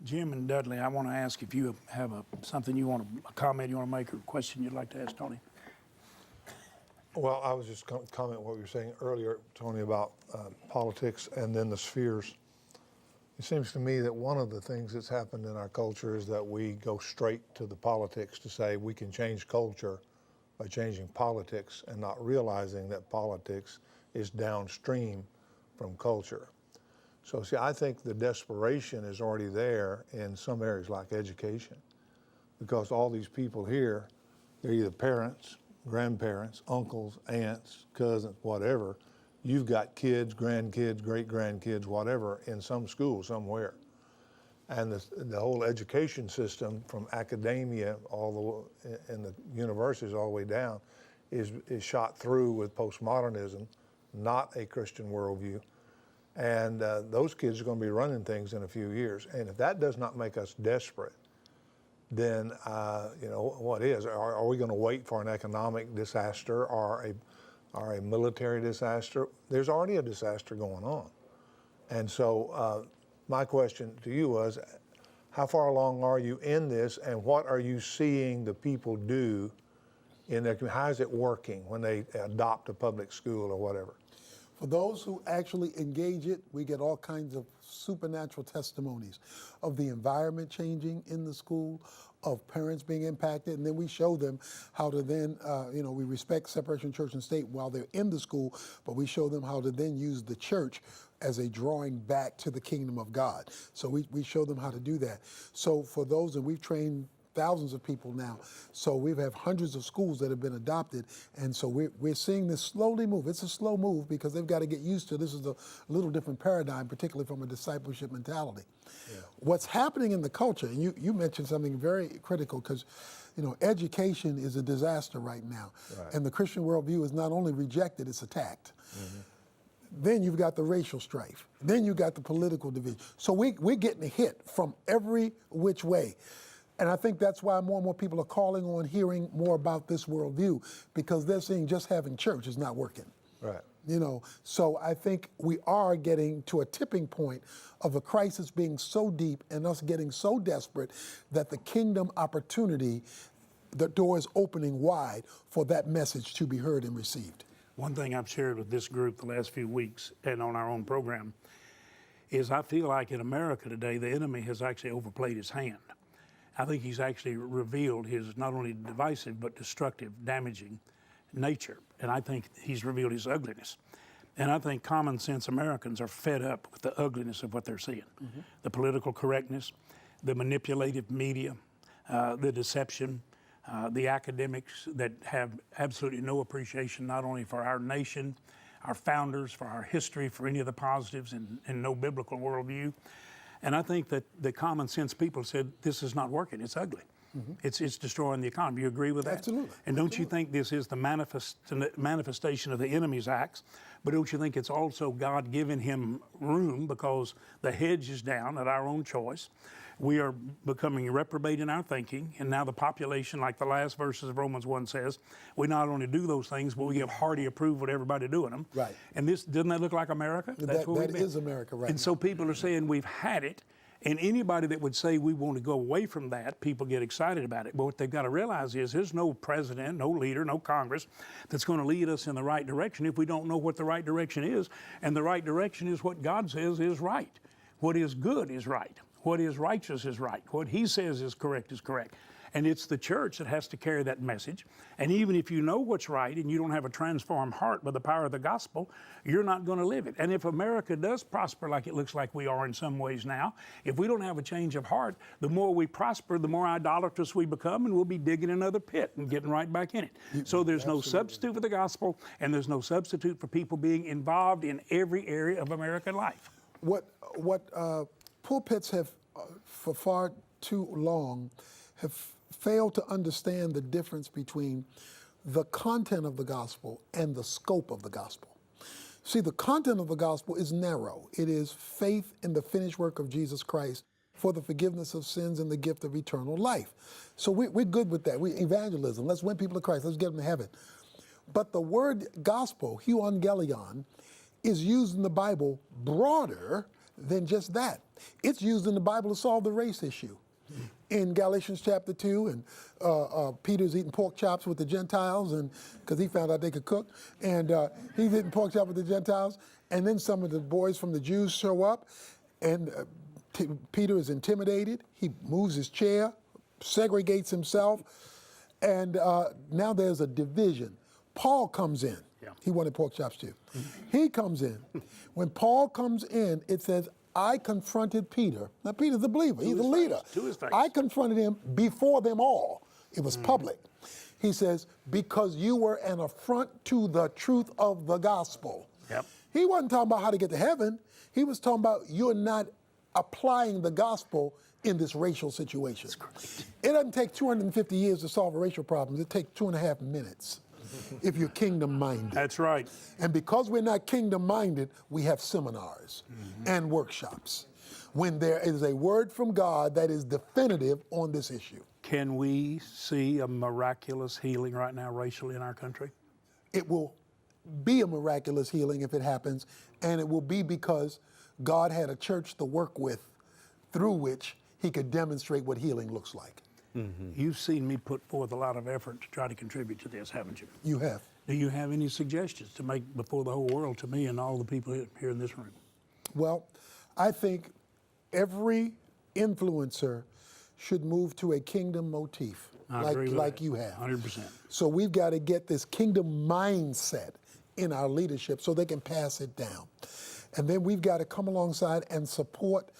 Jim and Dudley, I want to ask if you have something you want to, a comment you want to make or a question you'd like to ask Tony. Well, I was just comment what you were saying earlier, Tony, about politics and then the spheres. It seems to me that one of the things that's happened in our culture is that we go straight to the politics to say we can change culture by changing politics and not realizing that politics is downstream from culture. So see, I think the desperation is already there in some areas like education, because all these people here, they're either parents, grandparents, uncles, aunts, cousins, whatever. You've got kids, grandkids, great-grandkids, whatever, in some school somewhere. And the whole education system from academia all the in the universities all the way down is shot through with postmodernism, not a Christian worldview. And those kids are going to be running things in a few years. And if that does not make us desperate, then you know, what is? Are we going to wait for an economic disaster or a military disaster? There's already a disaster going on. And so my question to you was, how far along are you in this, and what are you seeing the people do in their community? How is it working when they adopt a public school or whatever? For those who actually engage it, we get all kinds of supernatural testimonies of the environment changing in the school, of parents being impacted, and then we show them how to then, you know, we respect separation of church and state while they're in the school, but we show them how to then use the church as a drawing back to the kingdom of God. So we show them how to do that. So for those, and we've trained thousands of people now. So we have hundreds of schools that have been adopted. And so we're seeing this slowly move. It's a slow move because they've got to get used to this is a little different paradigm, particularly from a discipleship mentality. Yeah. What's happening in the culture, and you mentioned something very critical, because you know, education is a disaster right now. Right. And the Christian worldview is not only rejected, it's attacked. Mm-hmm. Then you've got the racial strife. Then you've got the political division. So we're getting hit from every which way. And I think that's why more and more people are calling on hearing more about this worldview, because they're seeing just having church is not working. Right. You know, so I think we are getting to a tipping point of a crisis being so deep and us getting so desperate that the kingdom opportunity, the door is opening wide for that message to be heard and received. One thing I've shared with this group the last few weeks and on our own program is I feel like in America today, the enemy has actually overplayed his hand. I think he's actually revealed his not only divisive but destructive, damaging nature. And I think he's revealed his ugliness. And I think common sense Americans are fed up with the ugliness of what they're seeing. Mm-hmm. The political correctness, the manipulative media, the deception, the academics that have absolutely no appreciation not only for our nation, our founders, for our history, for any of the positives, and no biblical worldview. And I think that the common sense people said, this is not working, it's ugly. Mm-hmm. It's destroying the economy. You agree with that? Absolutely. And don't you think this is the manifestation of the enemy's acts? But don't you think it's also God giving him room, because the hedge is down at our own choice? We are becoming reprobate in our thinking, and now the population, like the last verses of Romans 1 says, we not only do those things, but we give hearty approval to everybody doing them. Right. And this, doesn't that look like America? That's that is America right now. And so people are saying we've had it, and anybody that would say we want to go away from that, people get excited about it. But what they've got to realize is there's no president, no leader, no Congress that's going to lead us in the right direction if we don't know what the right direction is. And the right direction is what God says is right. What is good is right. What is righteous is right. What he says is correct is correct. And it's the church that has to carry that message. And even if you know what's right and you don't have a transformed heart by the power of the gospel, you're not going to live it. And if America does prosper like it looks like we are in some ways now, if we don't have a change of heart, the more we prosper, the more idolatrous we become, and we'll be digging another pit and getting right back in it. So there's no substitute for the gospel, and there's no substitute for people being involved in every area of American life. What pulpits have, for far too long, have failed to understand the difference between the content of the gospel and the scope of the gospel. See, the content of the gospel is narrow. It is faith in the finished work of Jesus Christ for the forgiveness of sins and the gift of eternal life. So we're good with that. Evangelism, let's win people to Christ, let's get them to heaven. But the word gospel, euangelion, is used in the Bible broader than just that. It's used in the Bible to solve the race issue. In Galatians chapter 2, and Peter's eating pork chops with the Gentiles, and because he found out they could cook, and he's eating pork chops with the Gentiles, and then some of the boys from the Jews show up, and Peter is intimidated. He moves his chair, segregates himself, and now there's a division. Paul comes in. Yeah. He wanted pork chops too. He comes in. When Paul comes in, it says, I confronted Peter. Now, Peter's a believer. He's a leader. To his face. I confronted him before them all. It was public. He says, because you were an affront to the truth of the gospel. Yep. He wasn't talking about how to get to heaven. He was talking about you're not applying the gospel in this racial situation. It doesn't take 250 years to solve a racial problem. It takes 2.5 minutes if you're kingdom-minded. That's right. And because we're not kingdom-minded, we have seminars and workshops when there is a word from God that is definitive on this issue. Can we see a miraculous healing right now racially in our country? It will be a miraculous healing if it happens, and it will be because God had a church to work with through which he could demonstrate what healing looks like. You've seen me put forth a lot of effort to try to contribute to this, haven't you? You have. Do you have any suggestions to make before the whole world to me and all the people here in this room? Well, I think every influencer should move to a kingdom motif, I agree with like that. you have. 100%. So we've got to get this kingdom mindset in our leadership so they can pass it down. And then we've got to come alongside and support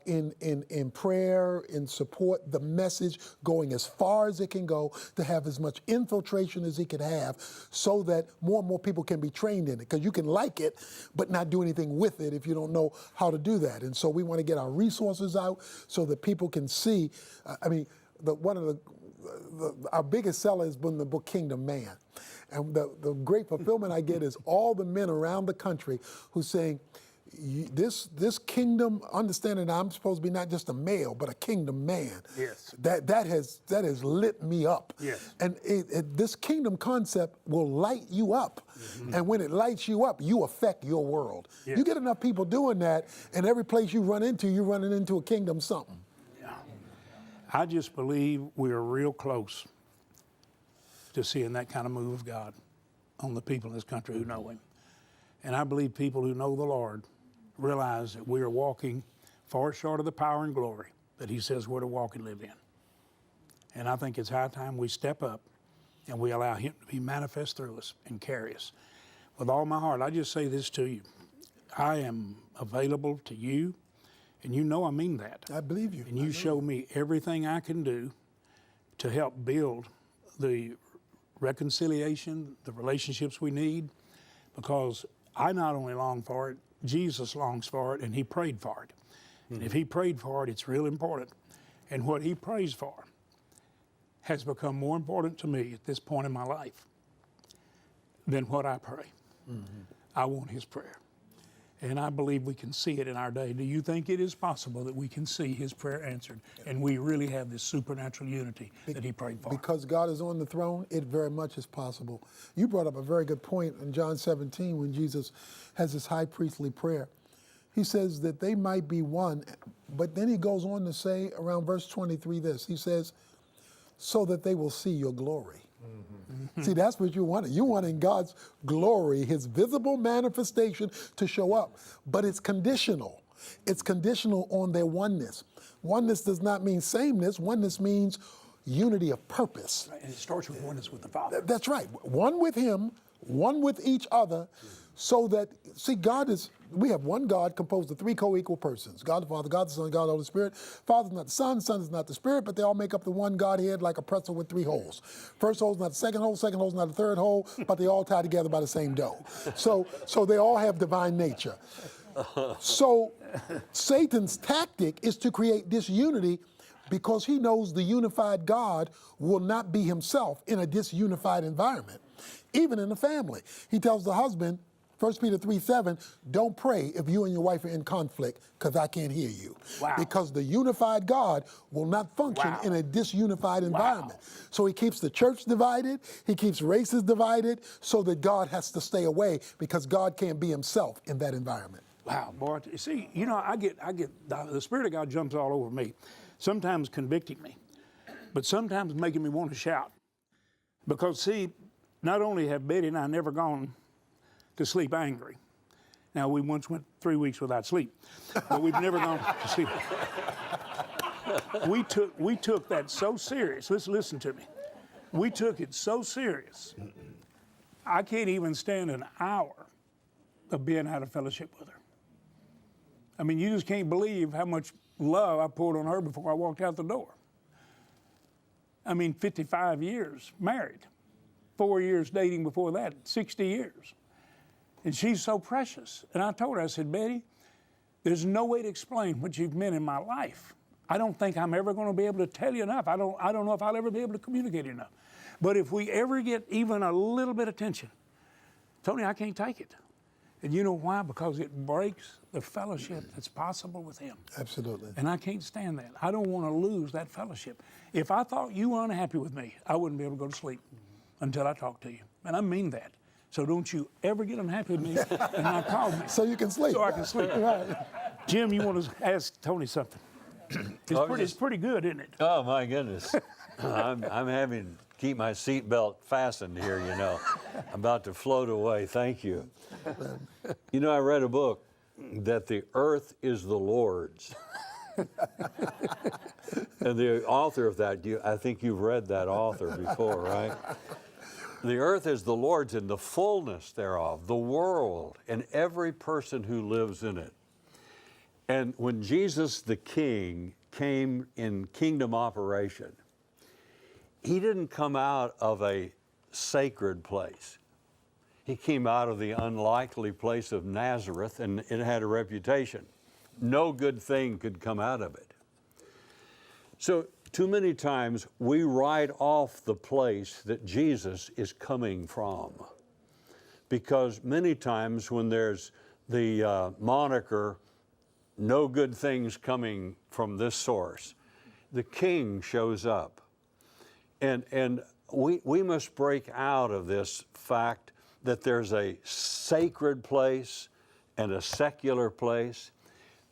in prayer, in support the message going as far as it can go to have as much infiltration as it can have so that more and more people can be trained in it. Because you can like it, but not do anything with it if you don't know how to do that. And so we want to get our resources out so that people can see. Our biggest seller has been the book Kingdom Man. And the great fulfillment I get is all the men around the country who's saying, this kingdom understanding that I'm supposed to be not just a male, but a kingdom man. Yes. That has lit me up. Yes. And this kingdom concept will light you up. And when it lights you up, you affect your world. Yes. You get enough people doing that, and every place you run into, you're running into a kingdom something. Yeah. I just believe we're real close to seeing that kind of move of God on the people in this country who know him. And I believe people who know the Lord realize that we are walking far short of the power and glory that he says we're to walk and live in. And I think it's high time we step up and we allow him to be manifest through us and carry us. With all my heart, I just say this to you. I am available to you, and you know I mean that. I believe you. And you show me everything I can do to help build the reconciliation, the relationships we need, because I not only long for it, Jesus longs for it, and he prayed for it. And if he prayed for it, it's real important. And what he prays for has become more important to me at this point in my life than what I pray. I want his prayer. And I believe we can see it in our day. Do you think it is possible that we can see his prayer answered and we really have this supernatural unity that he prayed for? Because God is on the throne, it very much is possible. You brought up a very good point in John 17 when Jesus has his high priestly prayer. He says that they might be one, but then he goes on to say around verse 23 this. He says, so that they will see your glory. See, that's what you wanted. You wanted God's glory, his visible manifestation to show up. But it's conditional. It's conditional on their oneness. Oneness does not mean sameness. Oneness means unity of purpose. And it starts with oneness with the Father. That's right. One with him, one with each other, so that, see, we have one God composed of three co-equal persons. God the Father, God the Son, God the Holy Spirit. Father's not the Son is not the Spirit, but they all make up the one Godhead like a pretzel with three holes. First hole's not the second hole's not the third hole, but they all tie together by the same dough. So they all have divine nature. So Satan's tactic is to create disunity because he knows the unified God will not be himself in a disunified environment, even in the family. He tells the husband, 1 Peter 3:7, don't pray if you and your wife are in conflict because I can't hear you. Wow. Because the unified God will not function in a disunified environment. So he keeps the church divided, he keeps races divided, so that God has to stay away because God can't be himself in that environment. Wow, boy, see, you know, I get the Spirit of God jumps all over me, sometimes convicting me, but sometimes making me want to shout. Because see, not only have Betty and I never gone to sleep angry. Now, we once went 3 weeks without sleep, but we've never gone to sleep. We took that so serious. Listen to me. We took it so serious. I can't even stand an hour of being out of fellowship with her. I mean, you just can't believe how much love I poured on her before I walked out the door. I mean, 55 years married, 4 years dating before that, 60 years. And she's so precious. And I told her, I said, Betty, there's no way to explain what you've meant in my life. I don't think I'm ever going to be able to tell you enough. I don't know if I'll ever be able to communicate enough. But if we ever get even a little bit of attention, Tony, I can't take it. And you know why? Because it breaks the fellowship that's possible with him. Absolutely. And I can't stand that. I don't want to lose that fellowship. If I thought you were unhappy with me, I wouldn't be able to go to sleep until I talked to you. And I mean that. So don't you ever get unhappy with me and not call me. So you can sleep. So I can sleep. Right. Jim, you want to ask Tony something? It's pretty good, isn't it? Oh my goodness, I'm having to keep my seatbelt fastened here. You know, I'm about to float away. Thank you. You know, I read a book that the earth is the Lord's, and the author of that, I think you've read that author before, right? The earth is the Lord's and the fullness thereof, the world and every person who lives in it. And when Jesus the King came in kingdom operation, he didn't come out of a sacred place. He came out of the unlikely place of Nazareth, and it had a reputation. No good thing could come out of it. So too many times we write off the place that Jesus is coming from, because many times when there's the moniker, no good things coming from this source, the King shows up. And we must break out of this fact that there's a sacred place and a secular place.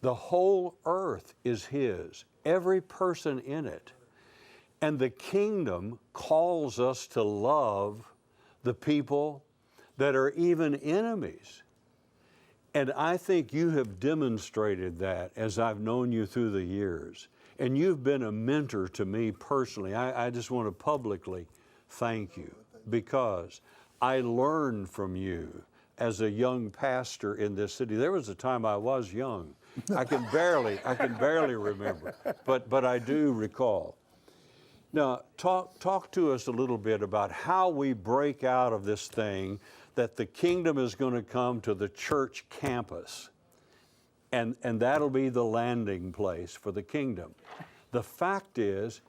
The whole earth is His, every person in it. And the kingdom calls us to love the people that are even enemies. And I think you have demonstrated that as I've known you through the years. And you've been a mentor to me personally. I just want to publicly thank you, because I learned from you as a young pastor in this city. There was a time I was young. I can barely remember, but I do recall. Now, talk to us a little bit about how we break out of this thing that the kingdom is going to come to the church campus, and that'll be the landing place for the kingdom. The fact is,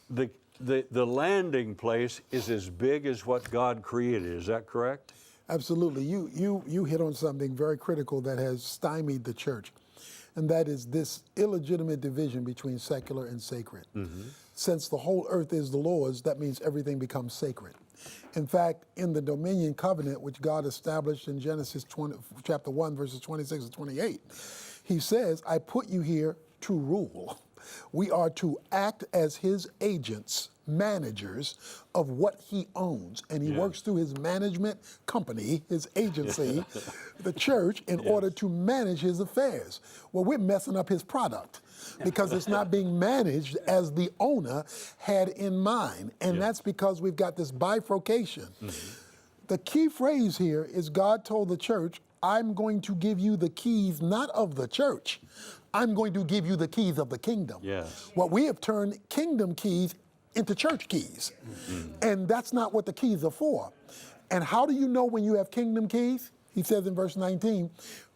the landing place is as big as what God created. Is that correct? Absolutely. You hit on something very critical that has stymied the church, and that is this illegitimate division between secular and sacred. Mm-hmm. Since the whole earth is the Lord's, that means everything becomes sacred. In fact, in the dominion covenant, which God established in Genesis chapter 1, verses 26 and 28, He says, I put you here to rule. We are to act as His agents, managers of what He owns. And He works through His management company, His agency, the church, in order to manage His affairs. Well, we're messing up His product because it's not being managed as the owner had in mind. And that's because we've got this bifurcation. Mm-hmm. The key phrase here is God told the church, I'm going to give you the keys, not of the church. I'm going to give you the keys of the kingdom. Yes. Well, we have turned kingdom keys into church keys. Mm-hmm. And that's not what the keys are for. And how do you know when you have kingdom keys? He says in verse 19,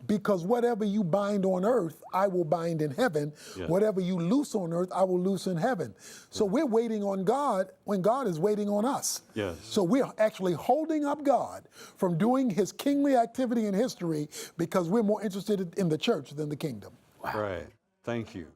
because whatever you bind on earth, I will bind in heaven. Yeah. Whatever you loose on earth, I will loose in heaven. So we're waiting on God when God is waiting on us. Yes. So we're actually holding up God from doing His kingly activity in history because we're more interested in the church than the kingdom. Wow. Right. Thank you.